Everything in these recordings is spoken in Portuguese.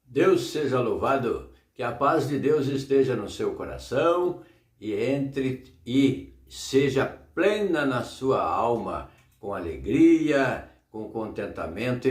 Deus seja louvado, que a paz de Deus esteja no seu coração e seja plena na sua alma, com alegria, com contentamento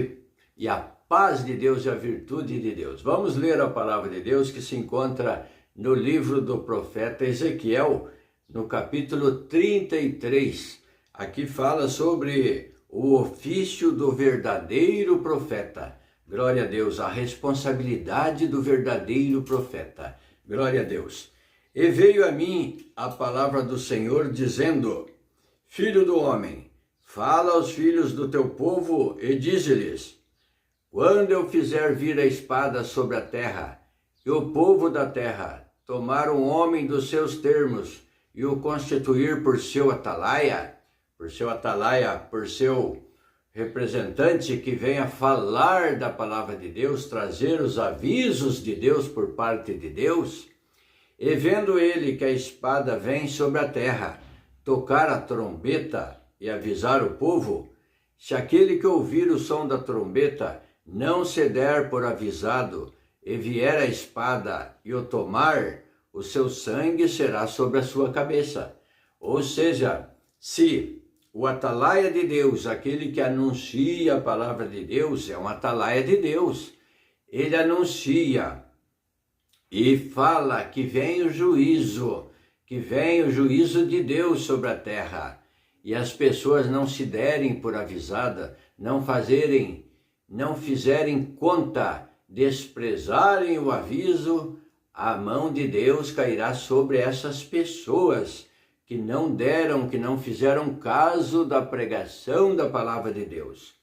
e a paz de Deus e a virtude de Deus. Vamos ler a palavra de Deus que se encontra no livro do profeta Ezequiel, no capítulo 33. Aqui fala sobre o ofício do verdadeiro profeta. Glória a Deus, a responsabilidade do verdadeiro profeta. Glória a Deus. E veio a mim a palavra do Senhor, dizendo: Filho do homem, fala aos filhos do teu povo e dize-lhes: quando eu fizer vir a espada sobre a terra, e o povo da terra tomar um homem dos seus termos e o constituir por seu atalaia, por seu representante que venha falar da palavra de Deus, trazer os avisos de Deus por parte de Deus, e vendo ele que a espada vem sobre a terra, tocar a trombeta e avisar o povo, se aquele que ouvir o som da trombeta não se der por avisado, e vier a espada e o tomar, o seu sangue será sobre a sua cabeça. Ou seja, se o atalaia de Deus, aquele que anuncia a palavra de Deus, é um atalaia de Deus. Ele anuncia e fala que vem o juízo de Deus sobre a terra. E as pessoas não se derem por avisada, não fizerem conta, desprezarem o aviso, a mão de Deus cairá sobre essas pessoas que não fizeram caso da pregação da palavra de Deus.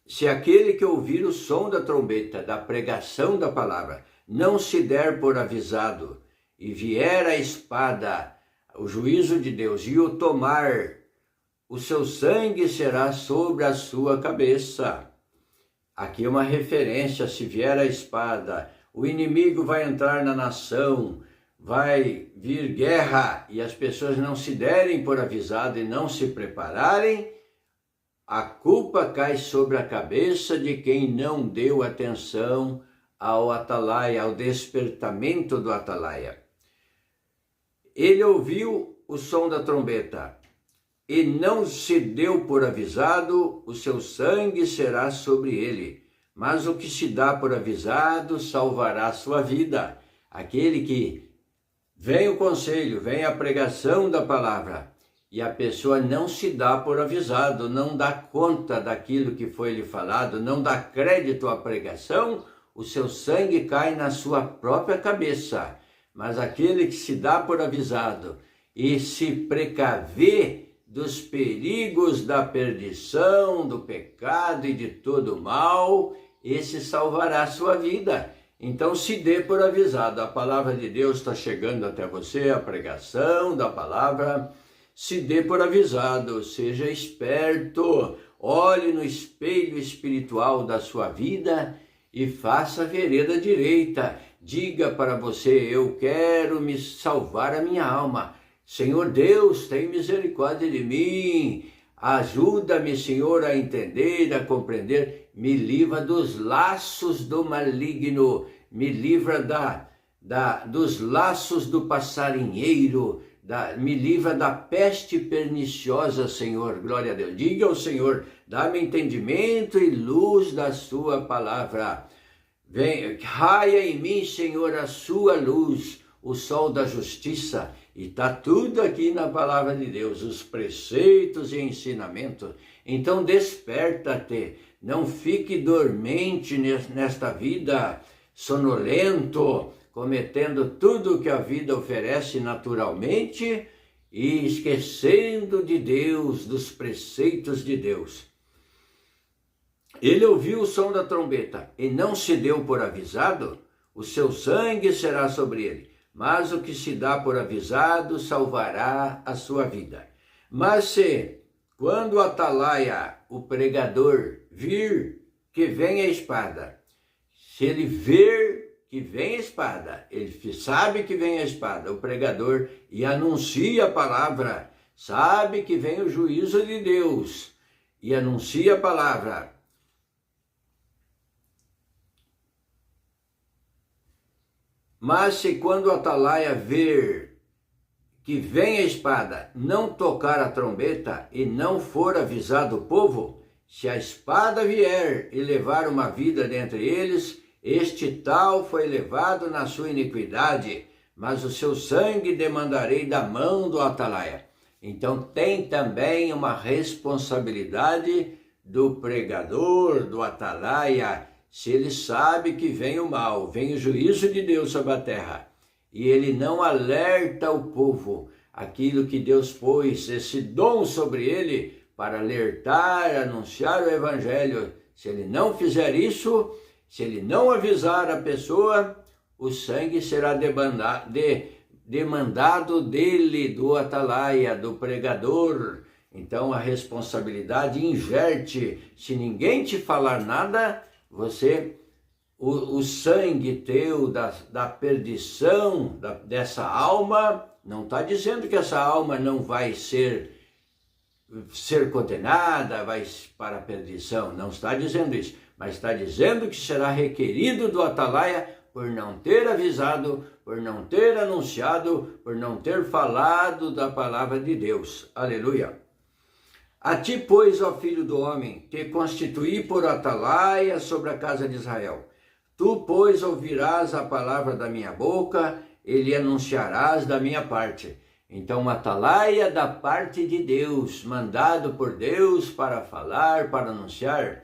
Se aquele que ouvir o som da trombeta, da pregação da palavra, não se der por avisado, e vier a espada, o juízo de Deus, e o tomar, o seu sangue será sobre a sua cabeça. Aqui é uma referência: se vier a espada, o inimigo vai entrar na nação, vai vir guerra, e as pessoas não se derem por avisado e não se prepararem, a culpa cai sobre a cabeça de quem não deu atenção ao atalaia, ao despertamento do atalaia. Ele ouviu o som da trombeta e não se deu por avisado, o seu sangue será sobre ele. Mas o que se dá por avisado salvará a sua vida. Aquele que vem o conselho, vem a pregação da palavra, e a pessoa não se dá por avisado, não dá conta daquilo que foi lhe falado, não dá crédito à pregação, o seu sangue cai na sua própria cabeça. Mas aquele que se dá por avisado e se precaver dos perigos da perdição, do pecado e de todo mal, esse salvará a sua vida. Então se dê por avisado, a palavra de Deus está chegando até você, a pregação da palavra, se dê por avisado, seja esperto, olhe no espelho espiritual da sua vida e faça a vereda direita. Diga para você: eu quero me salvar a minha alma. Senhor Deus, tem misericórdia de mim. Ajuda-me, Senhor, a entender, a compreender. Me livra dos laços do maligno. Me livra dos laços do passarinheiro. Me livra da peste perniciosa, Senhor. Glória a Deus. Diga ao Senhor: dá-me entendimento e luz da sua palavra. Raia em mim, Senhor, a sua luz, o sol da justiça. E está tudo aqui na palavra de Deus, os preceitos e ensinamentos. Então desperta-te, não fique dormente nesta vida, sonolento, cometendo tudo o que a vida oferece naturalmente e esquecendo de Deus, dos preceitos de Deus. Ele ouviu o som da trombeta e não se deu por avisado, o seu sangue será sobre ele. Mas o que se dá por avisado salvará a sua vida. Mas se, quando o atalaia, o pregador, vir que vem a espada, se ele ver que vem a espada, ele sabe que vem a espada, o pregador, e anuncia a palavra, sabe que vem o juízo de Deus, e anuncia a palavra, Mas se quando o atalaia ver que vem a espada, não tocar a trombeta e não for avisado o povo, se a espada vier e levar uma vida dentre eles, este tal foi levado na sua iniquidade, mas o seu sangue demandarei da mão do atalaia. Então tem também uma responsabilidade do pregador, do atalaia, se ele sabe que vem o mal, vem o juízo de Deus sobre a terra, e ele não alerta o povo, aquilo que Deus pôs, esse dom sobre ele, para alertar, anunciar o evangelho. Se ele não fizer isso, se ele não avisar a pessoa, o sangue será demandado dele, do atalaia, do pregador. Então a responsabilidade inverte. Se ninguém te falar nada, o sangue teu da perdição dessa alma, não está dizendo que essa alma não vai ser condenada, vai para a perdição, não está dizendo isso, mas está dizendo que será requerido do atalaia por não ter avisado, por não ter anunciado, por não ter falado da palavra de Deus. Aleluia! A ti, pois, ó filho do homem, te constituí por atalaia sobre a casa de Israel. Tu, pois, ouvirás a palavra da minha boca e lhe anunciarás da minha parte. Então, atalaia da parte de Deus, mandado por Deus para falar, para anunciar.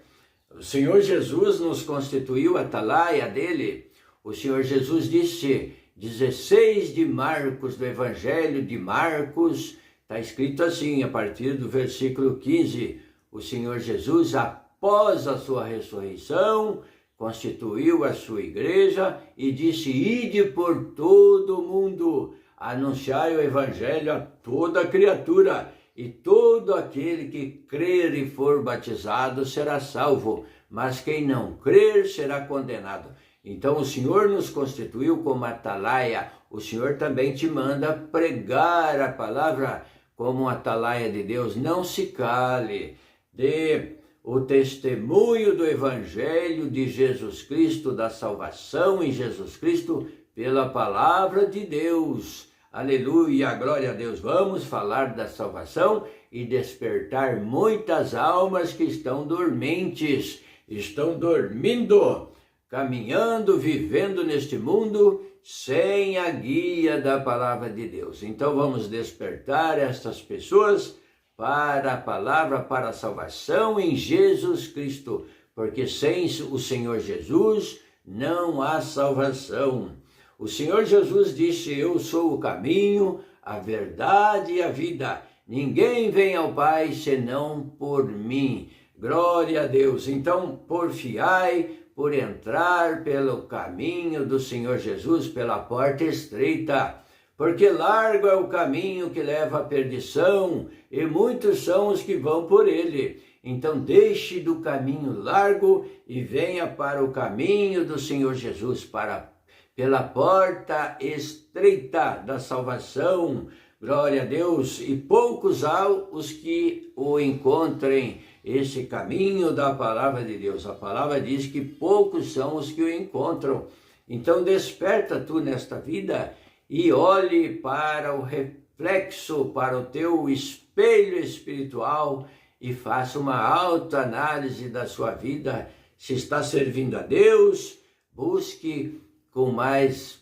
O Senhor Jesus nos constituiu atalaia dele. O Senhor Jesus disse, 16 de Marcos, do Evangelho de Marcos, está escrito assim, a partir do versículo 15, o Senhor Jesus, após a sua ressurreição, constituiu a sua igreja e disse, ide por todo o mundo, anunciai o evangelho a toda criatura, e todo aquele que crer e for batizado será salvo, mas quem não crer será condenado. Então o Senhor nos constituiu como atalaia, o Senhor também te manda pregar a palavra como um atalaia de Deus. Não se cale, dê o testemunho do evangelho de Jesus Cristo, da salvação em Jesus Cristo, pela palavra de Deus. Aleluia, glória a Deus. Vamos falar da salvação e despertar muitas almas que estão dormentes, estão dormindo, caminhando, vivendo neste mundo sem a guia da palavra de Deus. Então vamos despertar estas pessoas para a palavra, para a salvação em Jesus Cristo, porque sem o Senhor Jesus não há salvação. O Senhor Jesus disse, eu sou o caminho, a verdade e a vida. Ninguém vem ao Pai senão por mim. Glória a Deus. Então, porfiai por entrar pelo caminho do Senhor Jesus, pela porta estreita, porque largo é o caminho que leva à perdição, e muitos são os que vão por ele. Então deixe do caminho largo e venha para o caminho do Senhor Jesus, pela porta estreita da salvação. Glória a Deus. E poucos há os que o encontrem, esse caminho da palavra de Deus. A palavra diz que poucos são os que o encontram. Então desperta tu nesta vida e olhe para o reflexo, para o teu espelho espiritual e faça uma autoanálise da sua vida. Se está servindo a Deus, busque com mais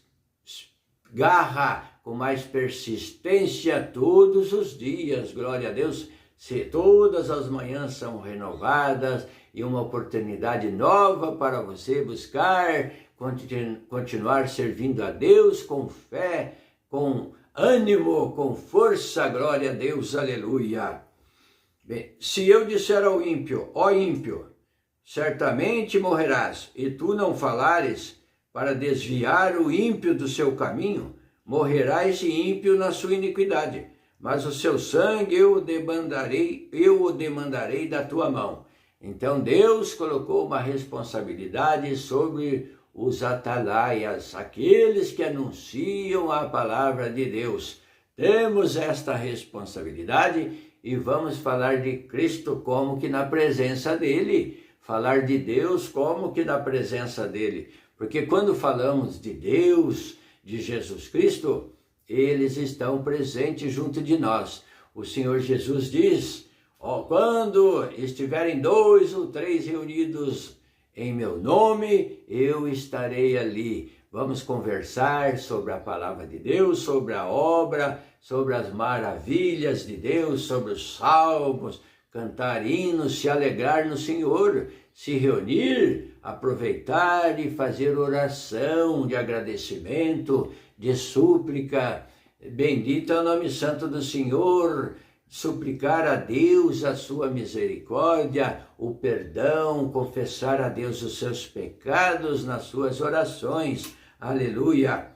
garra, com mais persistência todos os dias. Glória a Deus. Se todas as manhãs são renovadas e uma oportunidade nova para você buscar, continuar servindo a Deus com fé, com ânimo, com força, glória a Deus, aleluia. Bem, se eu disser ao ímpio, ó ímpio, certamente morrerás, e tu não falares para desviar o ímpio do seu caminho, morrerá esse ímpio na sua iniquidade, mas o seu sangue eu o demandarei da tua mão. Então Deus colocou uma responsabilidade sobre os atalaias, aqueles que anunciam a palavra de Deus. Temos esta responsabilidade e vamos falar de Cristo como que na presença dele, falar de Deus como que na presença dele. Porque quando falamos de Deus, de Jesus Cristo, eles estão presentes junto de nós. O Senhor Jesus diz, quando estiverem 2 ou 3 reunidos em meu nome, eu estarei ali. Vamos conversar sobre a palavra de Deus, sobre a obra, sobre as maravilhas de Deus, sobre os salmos, cantar hinos, se alegrar no Senhor, se reunir, aproveitar e fazer oração de agradecimento, de súplica. Bendito é o nome santo do Senhor, suplicar a Deus a sua misericórdia, o perdão, confessar a Deus os seus pecados nas suas orações. Aleluia!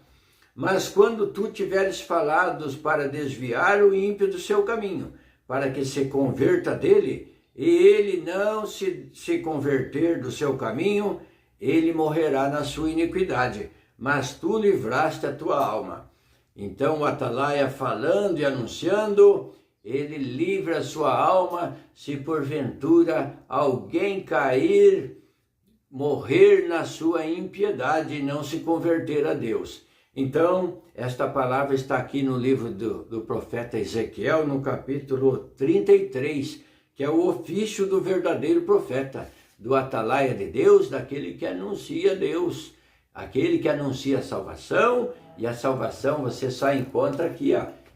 Mas quando tu tiveres falados para desviar o ímpio do seu caminho, para que se converta dele, e ele não se converter do seu caminho, ele morrerá na sua iniquidade, mas tu livraste a tua alma. Então o atalaia, falando e anunciando, ele livra a sua alma, se porventura alguém cair, morrer na sua impiedade e não se converter a Deus. Então, esta palavra está aqui no livro do profeta Ezequiel, no capítulo 33, que é o ofício do verdadeiro profeta, do atalaia de Deus, daquele que anuncia Deus, aquele que anuncia a salvação, e a salvação você só encontra aqui,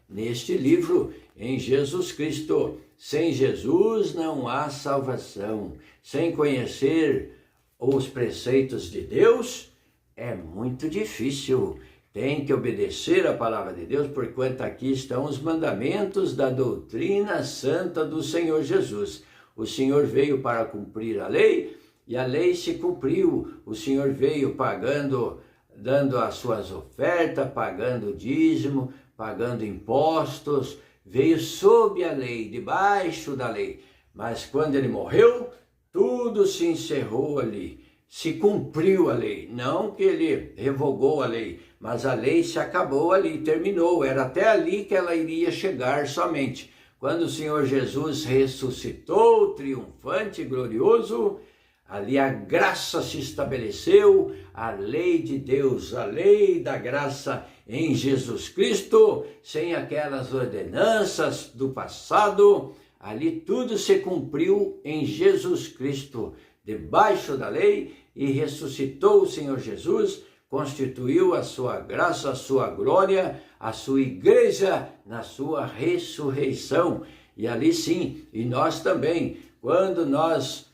neste livro, em Jesus Cristo. Sem Jesus não há salvação. Sem conhecer os preceitos de Deus, é muito difícil. Tem que obedecer a palavra de Deus, porquanto aqui estão os mandamentos da doutrina santa do Senhor Jesus. O Senhor veio para cumprir a lei, e a lei se cumpriu. O Senhor veio pagando, dando as suas ofertas, pagando o dízimo, pagando impostos, veio sob a lei, debaixo da lei. Mas quando ele morreu, tudo se encerrou ali. Se cumpriu a lei, não que ele revogou a lei, mas a lei se acabou ali, terminou, era até ali que ela iria chegar somente. Quando o Senhor Jesus ressuscitou, triunfante e glorioso, ali a graça se estabeleceu, a lei de Deus, a lei da graça em Jesus Cristo, sem aquelas ordenanças do passado, ali tudo se cumpriu em Jesus Cristo, debaixo da lei, e ressuscitou o Senhor Jesus, constituiu a sua graça, a sua glória, a sua igreja na sua ressurreição. E ali sim, e nós também, quando nós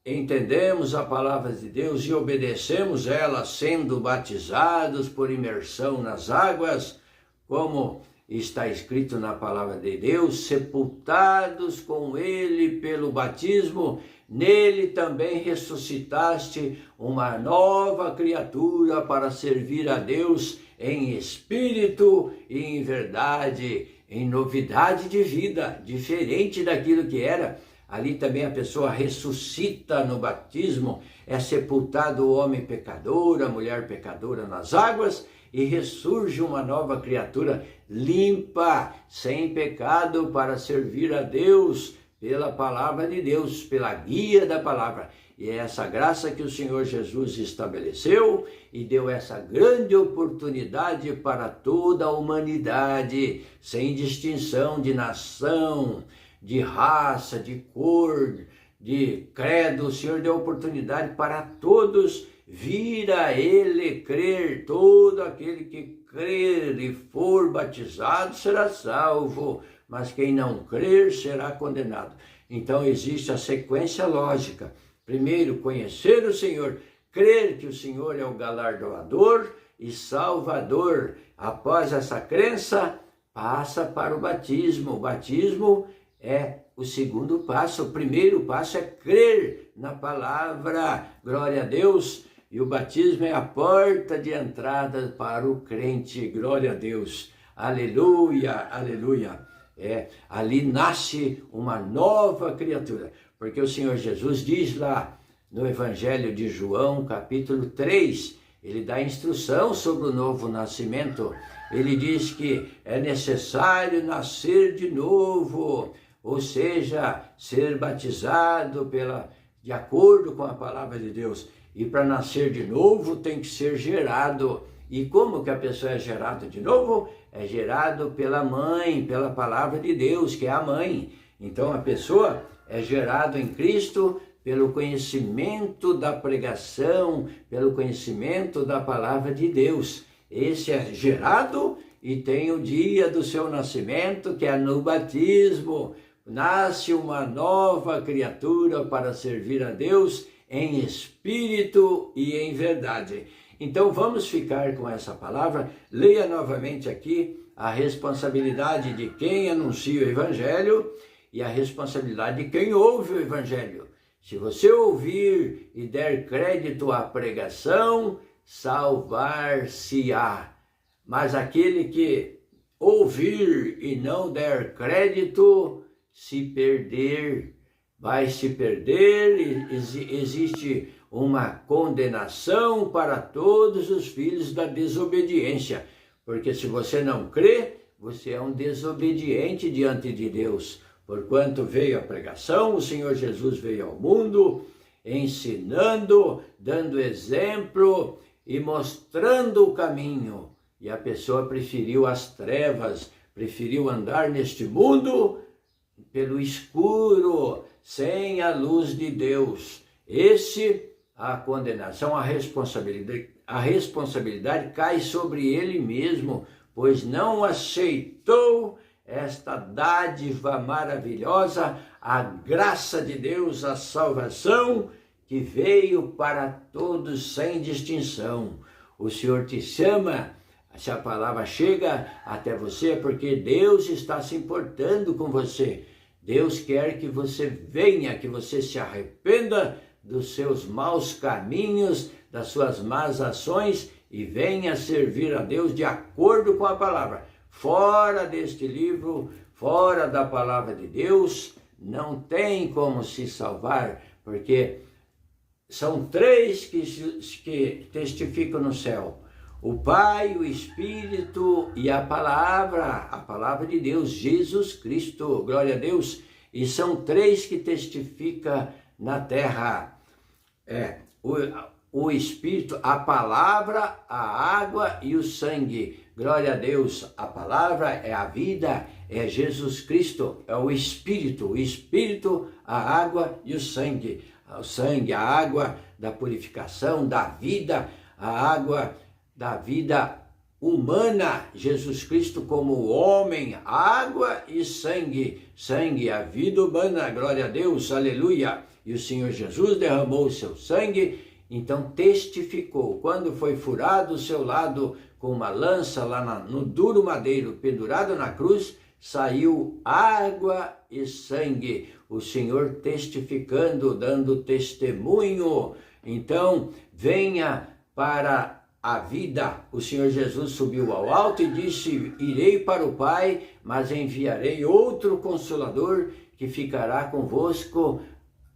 entendemos a palavra de Deus e obedecemos ela, sendo batizados por imersão nas águas, como está escrito na palavra de Deus, sepultados com ele pelo batismo, nele também ressuscitaste uma nova criatura para servir a Deus em espírito e em verdade, em novidade de vida, diferente daquilo que era. Ali também a pessoa ressuscita no batismo, é sepultado o homem pecador, a mulher pecadora nas águas, e ressurge uma nova criatura limpa, sem pecado, para servir a Deus pela palavra de Deus, pela guia da palavra. E é essa graça que o Senhor Jesus estabeleceu e deu essa grande oportunidade para toda a humanidade, sem distinção de nação, de raça, de cor, de credo. O Senhor deu oportunidade para todos vir a Ele, crer. Todo aquele que crer e for batizado será salvo, mas quem não crer será condenado. Então existe a sequência lógica. Primeiro, conhecer o Senhor, crer que o Senhor é o galardoador e salvador. Após essa crença, passa para o batismo. O batismo é o segundo passo. O primeiro passo é crer na palavra, glória a Deus, e o batismo é a porta de entrada para o crente, glória a Deus, aleluia, aleluia. Ali nasce uma nova criatura, porque o Senhor Jesus diz lá no Evangelho de João, capítulo 3, ele dá instrução sobre o novo nascimento. Ele diz que é necessário nascer de novo, ou seja, ser batizado de acordo com a palavra de Deus. E para nascer de novo tem que ser gerado. E como que a pessoa é gerada de novo? É gerado pela mãe, pela palavra de Deus, que é a mãe. Então a pessoa é gerado em Cristo pelo conhecimento da pregação, pelo conhecimento da palavra de Deus. Esse é gerado e tem o dia do seu nascimento, que é no batismo. Nasce uma nova criatura para servir a Deus em espírito e em verdade. Então vamos ficar com essa palavra. Leia novamente aqui a responsabilidade de quem anuncia o Evangelho e a responsabilidade de quem ouve o Evangelho. Se você ouvir e der crédito à pregação, salvar-se-á. Mas aquele que ouvir e não der crédito, vai se perder. Existe uma condenação para todos os filhos da desobediência. Porque se você não crê, você é um desobediente diante de Deus. Porquanto veio a pregação, o Senhor Jesus veio ao mundo, ensinando, dando exemplo e mostrando o caminho. E a pessoa preferiu as trevas, preferiu andar neste mundo pelo escuro, sem a luz de Deus. A condenação, a responsabilidade cai sobre ele mesmo, pois não aceitou esta dádiva maravilhosa, a graça de Deus, a salvação que veio para todos sem distinção. O Senhor te chama, se a palavra chega até você, é porque Deus está se importando com você. Deus quer que você venha, que você se arrependa dos seus maus caminhos, das suas más ações e venha servir a Deus de acordo com a palavra. Fora deste livro, fora da palavra de Deus, não tem como se salvar, porque são três que testificam no céu: o Pai, o Espírito e a palavra de Deus, Jesus Cristo, glória a Deus. E são três que testificam na terra: o Espírito, a palavra, a água e o sangue. Glória a Deus, a palavra é a vida, é Jesus Cristo, é o Espírito, a água e o sangue. O sangue, a água da purificação, da vida, a água da vida humana, Jesus Cristo como homem, água e sangue, a vida humana, glória a Deus, aleluia. E o Senhor Jesus derramou o seu sangue, então testificou. Quando foi furado o seu lado com uma lança lá no duro madeiro, pendurado na cruz, saiu água e sangue. O Senhor testificando, dando testemunho. Então, venha para a vida. O Senhor Jesus subiu ao alto e disse: irei para o Pai, mas enviarei outro Consolador que ficará convosco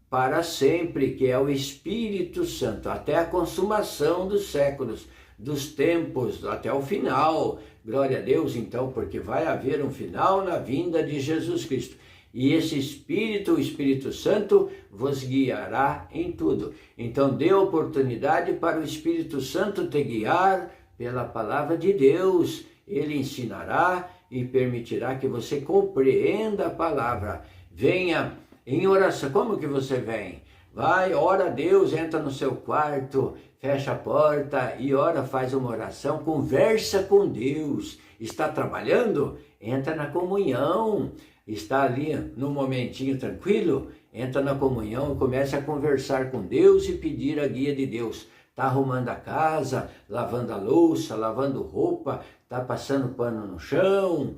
para sempre, que é o Espírito Santo, até a consumação dos séculos, dos tempos, até o final. Glória a Deus, então, porque vai haver um final na vinda de Jesus Cristo. E esse Espírito, o Espírito Santo, vos guiará em tudo. Então, dê oportunidade para o Espírito Santo te guiar pela palavra de Deus. Ele ensinará e permitirá que você compreenda a palavra. Venha em oração. Como que você vem? Vai, ora a Deus, entra no seu quarto, fecha a porta e ora, faz uma oração, conversa com Deus. Está trabalhando? Entra na comunhão. Está ali num momentinho tranquilo? Entra na comunhão e comece a conversar com Deus e pedir a guia de Deus. Está arrumando a casa, lavando a louça, lavando roupa, está passando pano no chão.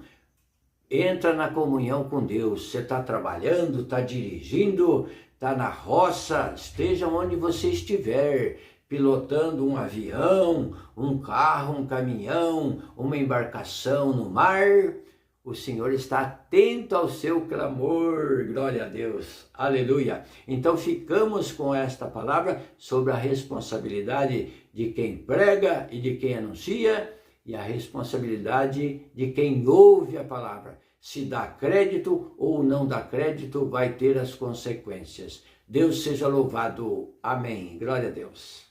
Entra na comunhão com Deus. Você está trabalhando, está dirigindo, está na roça, esteja onde você estiver, pilotando um avião, um carro, um caminhão, uma embarcação no mar. O Senhor está atento ao seu clamor, glória a Deus, aleluia. Então ficamos com esta palavra sobre a responsabilidade de quem prega e de quem anuncia, e a responsabilidade de quem ouve a palavra. Se dá crédito ou não dá crédito, vai ter as consequências. Deus seja louvado. Amém. Glória a Deus.